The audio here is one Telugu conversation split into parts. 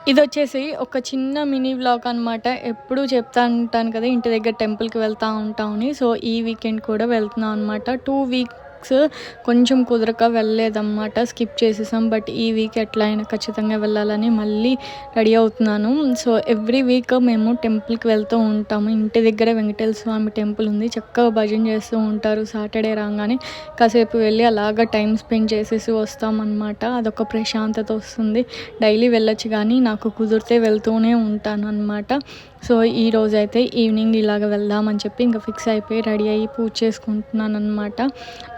ఇదొచ్చేసి ఒక చిన్న మినీ వ్లాగ్ అనమాట. ఎప్పుడూ చెప్తా ఉంటాను కదా, ఇంటి దగ్గర టెంపుల్‌కి వెళ్తా ఉంటామని. సో, ఈ వీకెండ్ కూడా వెళ్తున్నాం అనమాట. 2 వీక్స్ కొంచెం కుదరక వెళ్ళలేదన్నమాట. స్కిప్ చేసేసాం. బట్ ఈ వీక్ ఎట్లా అయినా ఖచ్చితంగా వెళ్ళాలని మళ్ళీ రెడీ అవుతున్నాను. సో, ఎవ్రీ వీక్ మేము టెంపుల్‌కి వెళ్తూ ఉంటాము. ఇంటి దగ్గర వెంకటేశ్వర స్వామి టెంపుల్ ఉంది. చక్కగా భజన చేస్తూ ఉంటారు. సాటర్డే రాగానే కాసేపు వెళ్ళి అలాగా టైం స్పెండ్ చేసేసి వస్తామన్నమాట. అదొక ప్రశాంతత వస్తుంది. డైలీ వెళ్ళొచ్చు కానీ నాకు కుదిరితే వెళ్తూనే ఉంటాను అనమాట. సో, ఈరోజైతే ఈవినింగ్ ఇలాగ వెళ్దామని చెప్పి ఇంకా ఫిక్స్ అయిపోయి రెడీ అయ్యి పూజ చేసుకుంటున్నాను అనమాట.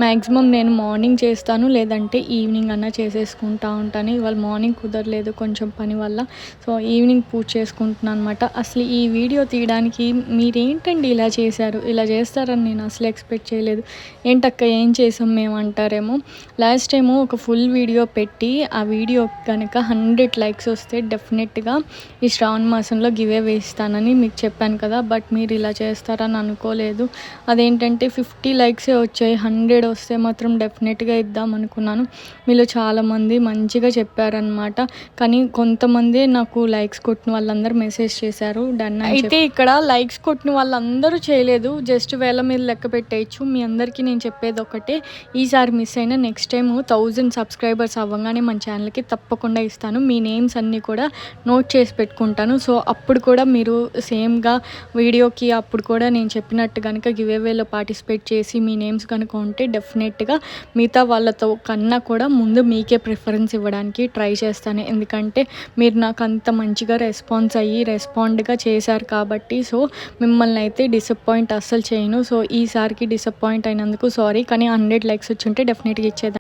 మ్యాక్సిమం నేను మార్నింగ్ చేస్తాను, లేదంటే ఈవినింగ్ అన్నా చేసేసుకుంటా ఉంటాను. ఇవాళ మార్నింగ్ కుదరలేదు కొంచెం పని వల్ల. సో, ఈవినింగ్ పూజ చేసుకుంటున్నాను అనమాట. అసలు ఈ వీడియో తీయడానికి మీరేంటండి ఇలా చేశారు, ఇలా చేస్తారని నేను అసలు ఎక్స్పెక్ట్ చేయలేదు. ఏంటక్క ఏం చేసాం మేము అంటారేమో. లాస్ట్ టైము ఒక ఫుల్ వీడియో పెట్టి ఆ వీడియో కనుక 100 లైక్స్ వస్తే డెఫినెట్గా ఈ శ్రావణ మాసంలో గివ్ అవే ఇస్తానని మీకు చెప్పాను కదా. బట్ మీరు ఇలా చేస్తారని అనుకోలేదు. అదేంటంటే 50 లైక్సే వచ్చాయి. 100 వస్తే మాత్రం డెఫినెట్గా ఇద్దాం అనుకున్నాను. మీలో చాలామంది మంచిగా చెప్పారనమాట. కానీ కొంతమంది నాకు లైక్స్ కొట్టిన వాళ్ళందరూ మెసేజ్ చేశారు డన్ అని. అయితే ఇక్కడ లైక్స్ కొట్టిన వాళ్ళందరూ చేయలేదు. జస్ట్ వేల మీద లెక్క పెట్టేయచ్చు. మీ అందరికీ నేను చెప్పేది ఒకటే, ఈసారి మిస్ అయినా నెక్స్ట్ టైం 1000 సబ్స్క్రైబర్స్ అవ్వగానే మన ఛానల్కి తప్పకుండా ఇస్తాను. మీ నేమ్స్ అన్నీ కూడా నోట్ చేసి పెట్టుకుంటాను. సో, అప్పుడు కూడా మీరు సేమ్గా వీడియోకి అప్పుడు కూడా నేను చెప్పినట్టు కనుక గివ్ అవేలో పార్టిసిపేట్ చేసి మీ నేమ్స్ కనుక ఉంటే డెఫినెట్గా మిగతా వాళ్ళతో కన్నా కూడా ముందు మీకే ప్రిఫరెన్స్ ఇవ్వడానికి ట్రై చేస్తాను. ఎందుకంటే మీరు నాకు అంత మంచిగా రెస్పాండ్గా చేశారు కాబట్టి. సో, మిమ్మల్ని అయితే డిసప్పాయింట్ అస్సలు చేయను. సో, ఈసారికి డిసప్పాయింట్ అయినందుకు సారీ. కానీ 100 లైక్స్ వచ్చి ఉంటే డెఫినెట్గా ఇచ్చేదాన్ని.